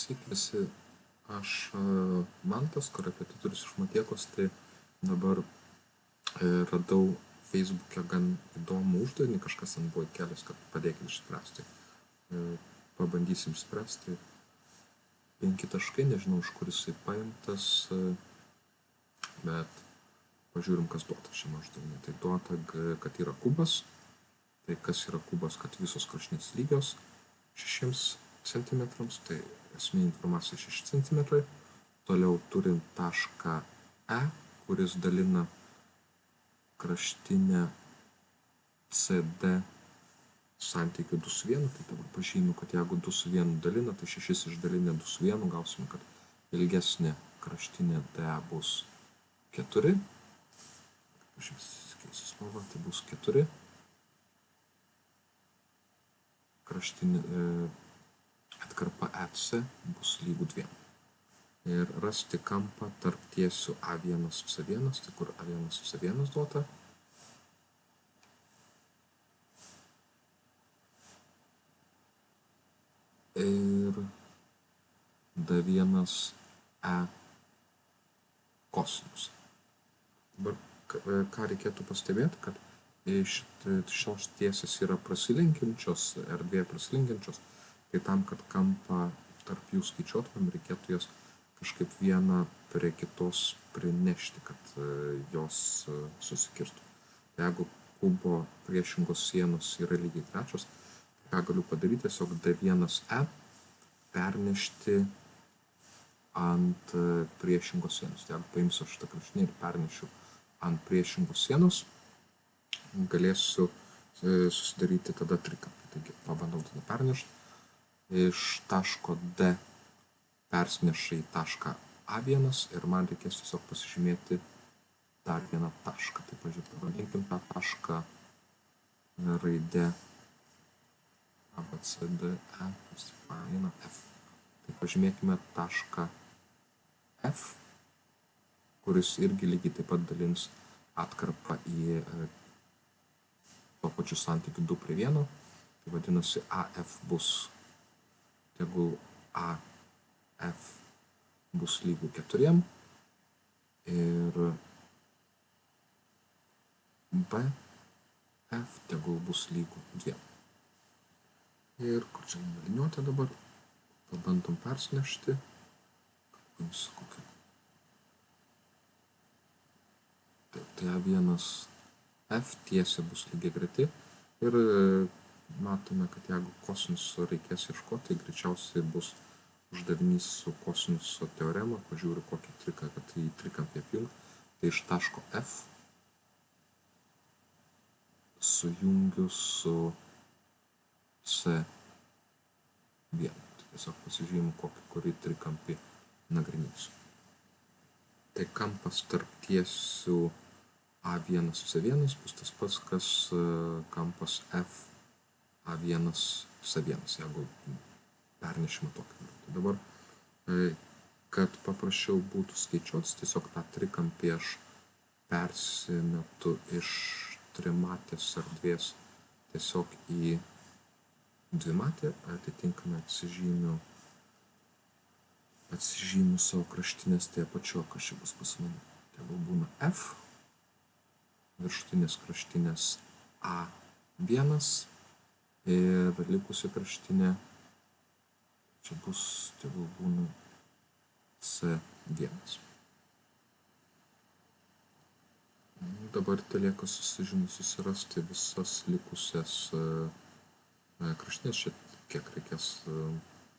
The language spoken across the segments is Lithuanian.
Sveiki visi, aš Mantas, korepetitorius iš Matiekos, tai dabar radau Facebook'e gan įdomų uždavinį, kažkas ten buvo įkelęs, kad padėkit išspręsti. Pabandysim išspręsti. 5 taškai, nežinau, iš kur jisai paimtas, bet pažiūrim, kas duota šiame uždavinį. Tai duota, kad yra kubas. Tai kas yra kubas, kad visos kraštinės lygios 6 cm, tai esminė informacija 6 cm. Toliau turim tašką E, kuris dalina kraštinę CD santykiu 2 su 1. Tai dabar pažymiu, kad jeigu 2 su 1 dalina, tai 6 išdalinę 2 su 1, gausime, kad ilgesnė kraštinė D bus 4. Keisiu spalvą, tai bus 4. Kraštinė atkarpa EC bus lygu 2. Ir rasti kampą tarp tiesių A1 su C1, tai kur A1 su C1 duota. Ir D1E kosinus. Dabar ką reikėtų pastebėti, kad šios tiesės yra prasilenkiančios, erdvėje prasilenkiančios, tai tam, kad kampą tarp jų skaičiuotumėm, reikėtų jas kažkaip vieną prie kitos prinešti, kad jos susikirstų. Tai jeigu kubo priešingos sienos yra lygiai trečios, tai ką galiu padaryti, tiesiog D1E pernešti ant priešingos sienos. Tai jeigu paimsiu šitą kraštinę ir pernešiu ant priešingos sienos, galėsiu susidaryti tada trikampį. Taigi pabandau tada pernešti. Iš taško D persineša į tašką A1 ir man reikės tiesiog pasižymėti dar vieną tašką. Tai pavadinkim tą tašką raidė A, B, C, D, E, F. Tai pažymėkime tašką F, kuris irgi lygiai taip pat dalins atkarpą į tuo pačiu santykiu 2 prie 1. Tai vadinasi AF bus, tegul AF bus lygu 4 ir BF tegul bus lygu 2. Ir kur čia liniuotė dabar, pabandom persinešti. Tai A1F tiesė bus lygiai greti ir matome, kad jeigu kosinuso reikės ieškoti, tai greičiausiai bus uždavinys su kosinuso teorema, pažiūriu kokį trikampį, kad į trikampį apjungti. Tai iš taško F sujungiu su C1. Tai tiesiog pasižymiu, kurį trikampį nagrinėsiu. Tai kampas tarp tiesių A1 su C1 bus tas pats, kas kampas F A1 C1, jeigu pernešimą tokį. Tai dabar, kad paprasčiau būtų skaičiuotis, tiesiog tą trikampį aš persimetu iš trimatės erdvės tiesiog į dvimatę, atitinkamai atsižymiu savo kraštinės, tai apačio, kas čia bus pas mane. Tegul būna F, viršutinės kraštinės A1 ir likusi kraštinė, čia bus, tegul būna C1. Dabar telieka susirasti visas likusias kraštinės, čia kiek reikės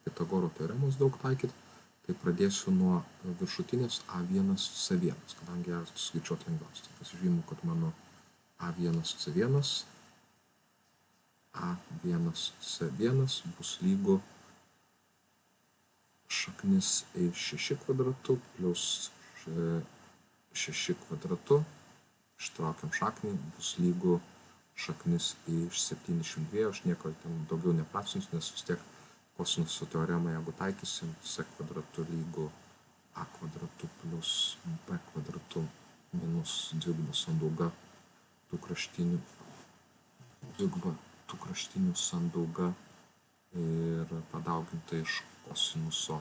Pitagoro teoremos daug taikyti. Tai pradėsiu nuo viršutinės A1 C1, kadangi ją skaičiuoti lengviausia. Tai pasižymiu, kad mano A1 C1 bus lygu šaknis iš 6 kvadratu plus 6 kvadratu, ištraukiam šaknį, bus lygu šaknis iš 72, aš nieko ten daugiau neprasinsiu, nes vis tiek kosinuso teoremą, jeigu taikysim, C kvadratu lygu A kvadratu plus B kvadratu minus dviguba sandauga tų kraštinių sandauga ir padauginta iš kosinuso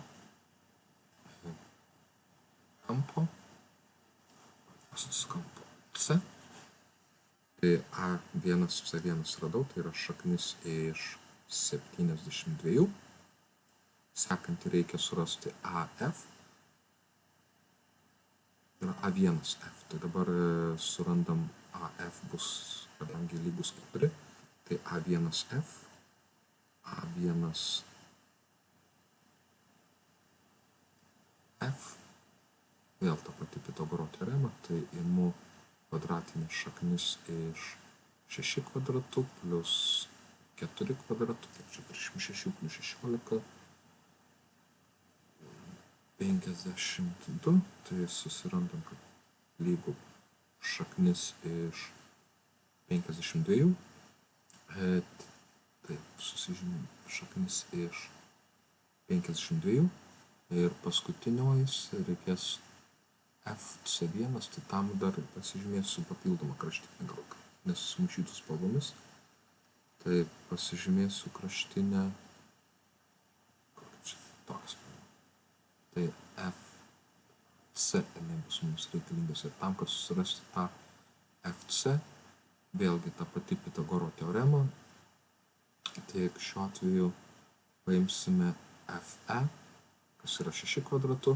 kampo, kampo C. Tai A1, C1 radau, tai yra šaknis iš 72. Sekantį reikia surasti AF. Tai yra A1F. Tai dabar surandam AF bus, kadangi lygus 4. Tai A1F, A1F, vėl ta pati Pitagoro teorema, tai imu kvadratinė šaknis iš 6 kvadratų plus 4 kvadratų, tai čia 36 plus 16, 52, tai susirandam, kad lygų šaknis iš 52, taip, susižymim šaknis iš 52 ir paskutiniojus reikės FC1, tai tam dar pasižymėsiu papildomą kraštinę, gal nesusimaišytų spalvomis, tai pasižymėsiu kraštinę, tai FC bus mums reikalingas ir tam, kad susirasti tą FC, vėlgi ta pati Pitagoro teorema, tiek šiuo atveju paimsime FE, kas yra 6 kvadratu,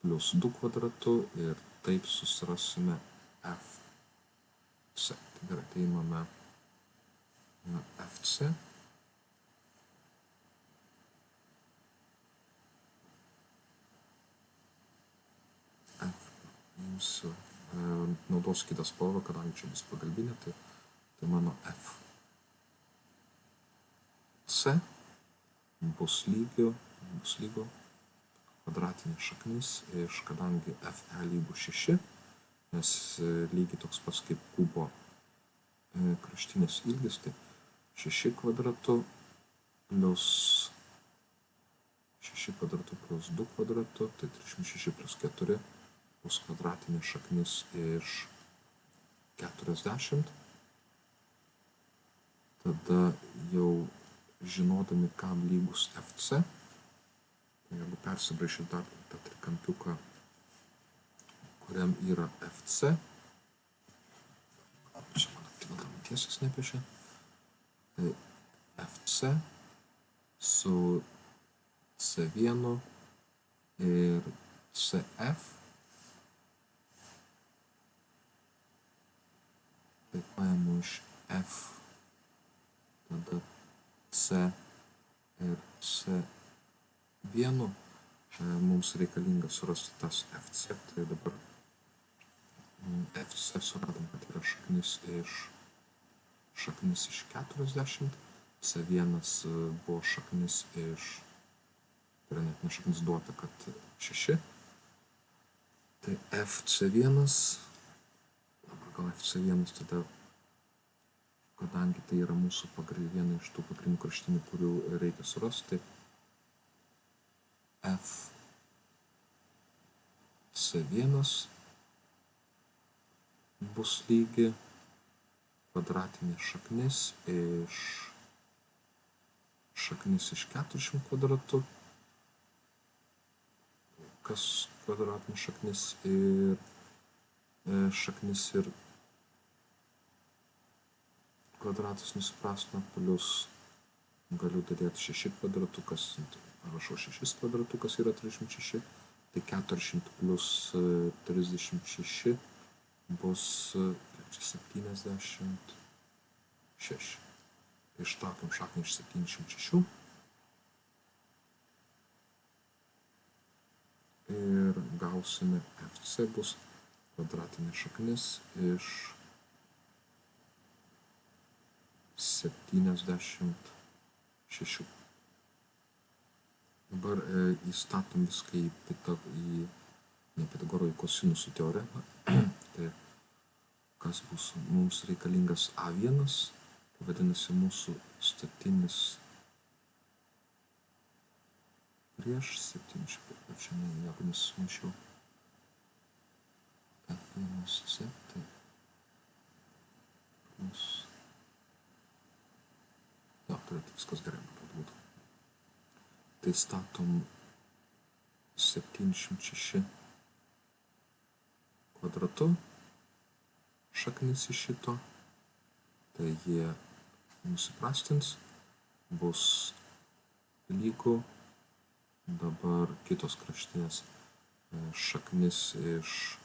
plus 2 kvadratu ir taip susirasime FC. Tai gerai, tai imame FC. Naudosiu kitą spalvą, kadangi čia bus pagalbinė, tai mano F. C bus lygo kvadratinė šaknis iš, kadangi FE lygų 6, nes lygiai toks pats kaip kubo kraštinės ilgis, tai 6 kvadratu plus 6 kvadratu plus 2 kvadratu, tai 36 plus 4 bus kvadratinė šaknis iš 40. Tada jau žinodami, kam lygus FC, jeigu persibraišyti dar tą trikampiuką, kuriam yra FC, čia man gal tiesas nepiešia, tai FC su C1 ir CF, tai paimu iš F, tada C ir C1, mums reikalinga surasti tas FC, tai dabar FC suradom, kad yra šaknis iš 40, C1 buvo šaknis iš, tai yra net ne šaknis duota, kad 6, tai FC1, dabar gal FC1 tada, kadangi tai yra mūsų viena iš tų pagrindinių kraštinių, kurių reikia surasti, FC1 bus lygi kvadratinė šaknis iš 40 kvadratų, kas kvadratinė šaknis ir kvadratas nesuprasna, plus galiu dėti 6 kvadratukas, parašau 6 kvadratukas yra 36, tai 40 plus 36 bus 76. Ištraukiam šaknį iš 76 ir gausime FC bus kvadratinė šaknis iš 76. Dabar įstatom viską į Pitagoro kosinusų teoremą. Tai kas bus mums reikalingas A1, tai vadinasi mūsų statinis prieš 7, čia nieko nesusimaišiau, F1C, tai plus, turėtų viskas gerai būtų. Tai statom 76 kvadratu šaknis iš šito, tai jie nusiprastins, bus lygu. Dabar kitos kraštinės šaknis iš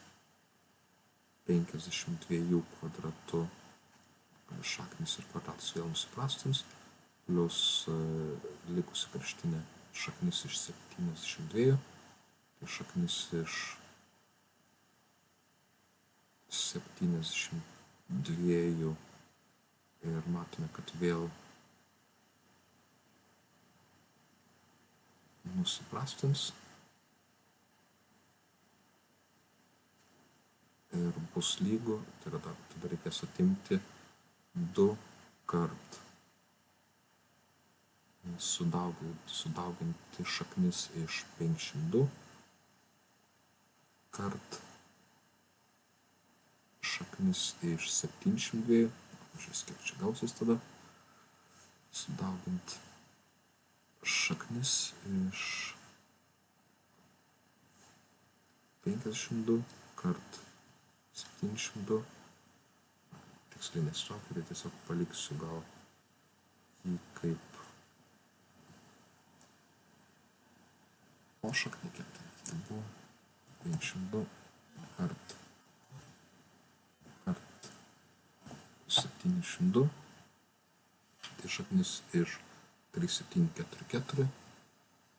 52 kvadratu šaknis ir kvadratas vėl nusiprastins, plus likusi kraštinė šaknis iš 72, tai šaknis iš 72 ir matome, kad vėl nusiprastins ir bus lygu, tai tada reikės atimti 2 kart sudauginti šaknis iš 52 kart šaknis iš 72, pažiūrės, kiek čia gausis tada, sudauginti šaknis iš 52 kart 72, tiksliai nesitraukiu, tai tiesiog paliksiu gal jį kaip pošaknį, kiek tai buvo, 52 kart 72, tai šaknis iš 3744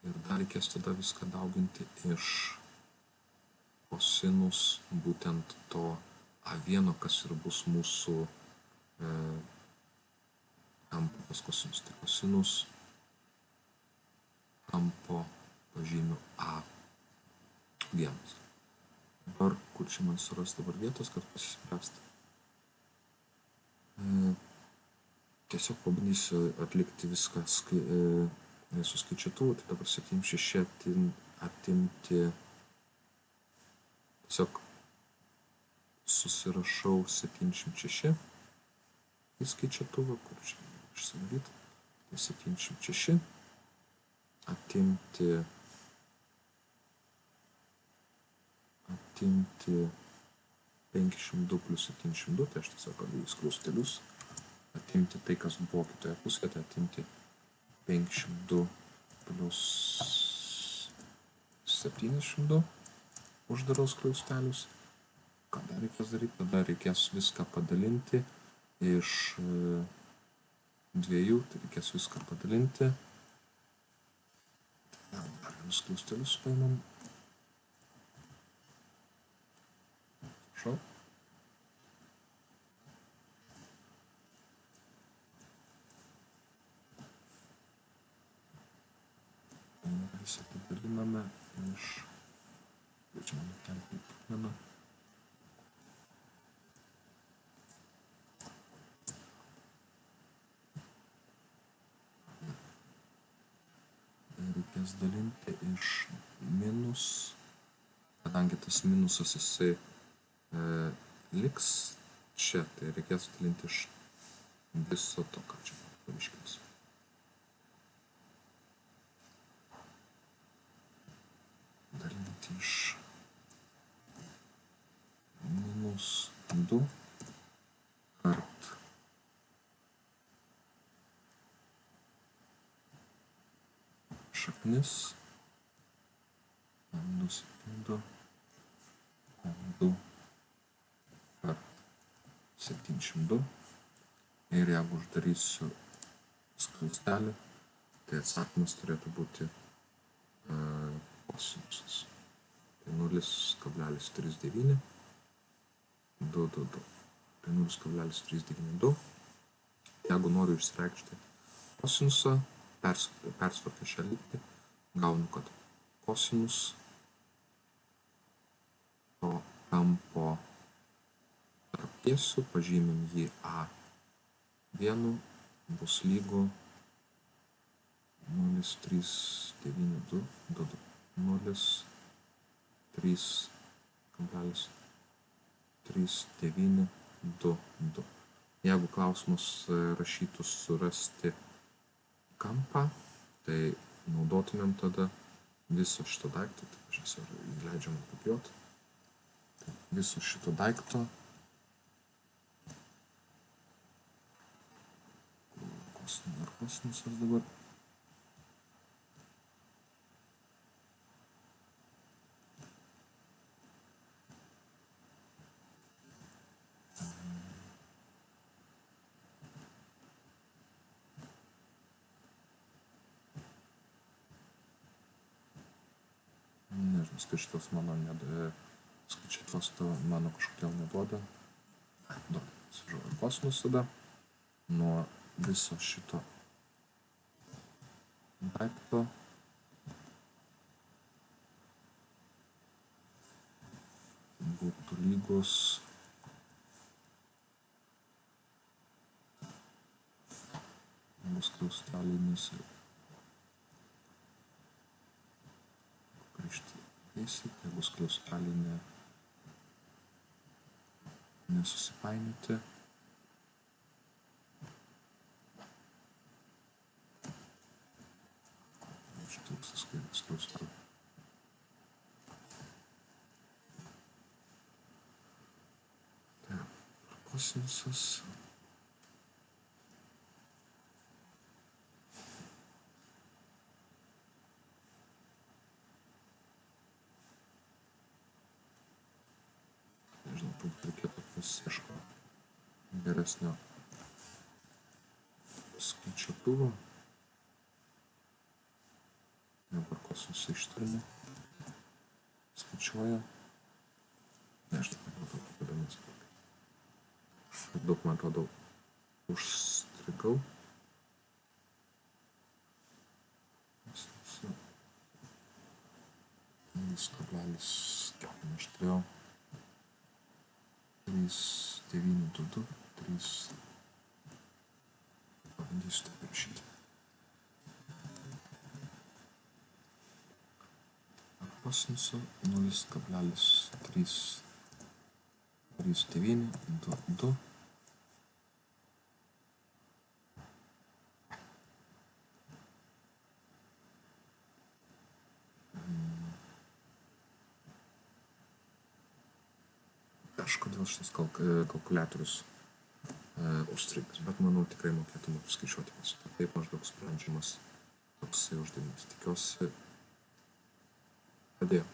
ir dar reikės tada viską dauginti iš kosinus būtent to A1, kas ir bus mūsų kampo pas kosinus, tai kosinus kampo pažymiu A1. Dabar, kur čia man suras dabar vietos, kad pasispręsti? Tiesiog pabandysiu atlikti viską su skaičiuotuvu, tai dabar 76 atimti, tiesiog susirašau 76 į skaičiuotuvą, kur čia išsidaryti, tai 76 atimti 52 plus 72, tai aš tiesiog į skliaustelius, atimti tai, kas buvo kitoje pusėje, tai atimti 52 plus 72 uždaros skliaustelius. Ką dar reikės daryti? Tada reikės viską padalinti iš 2, tai reikės viską padalinti. Dar vienus skliaustelius paimam. Prašau. Visą padaliname iš... Čia man kelti primena. Reikės dalinti iš minus, kadangi tas minusas jisai liks čia, tai reikės dalinti iš viso to, ką čia paaiškins. Dalinti iš minus 2 kart šaknis minus 2 kart 72 ir jeigu uždarysiu skliaustelį, tai atsakymas turėtų būti kosinusas. Tai 0,39 2. Tai 0,392. Jeigu noriu išsireikšti kosinusą, persvarkiu šią lygtį, gaunu, kad kosinus to kampo tarp tiesių, pažymim jį A1, bus lygu 0,392 0,3,3922. Jeigu klausimas rašytų surasti kampą, tai naudotumėm tada viso šito daiktą, tai pažiūrės, ar leidžiam kopijuoti. Viso šito daikto kosmosas dabar. Nežinau, skaičiuos to mano kažkodėl neduoda. Sužuoju kosmos tada. Nuo viso šito daikto būtų lygus skliaustelinis ir grįžti teisį, jeigu skliaustelinė nesusipainioti. Štai visas skliaustelė. Kosmosas. Nežinau, turbūt reikėtų pasiieškoti geresnio skaičiuotuvo. Dabar kosmosą ištrinė. Skaičiuoja. Nežinau, kada mes daug, man atrodo, užstrigau. 0,4 aš turėjau 3,922, 3, pabandysiu tai parašyti. Kosmoso 0,33922. Kažkodėl šitas kalkuliatorius užstrigas, bet manau tikrai mokėtume skaičiuoti visą. Taip maždaug sprendžiamas toksai uždavinys. Tikiuosi padėjo.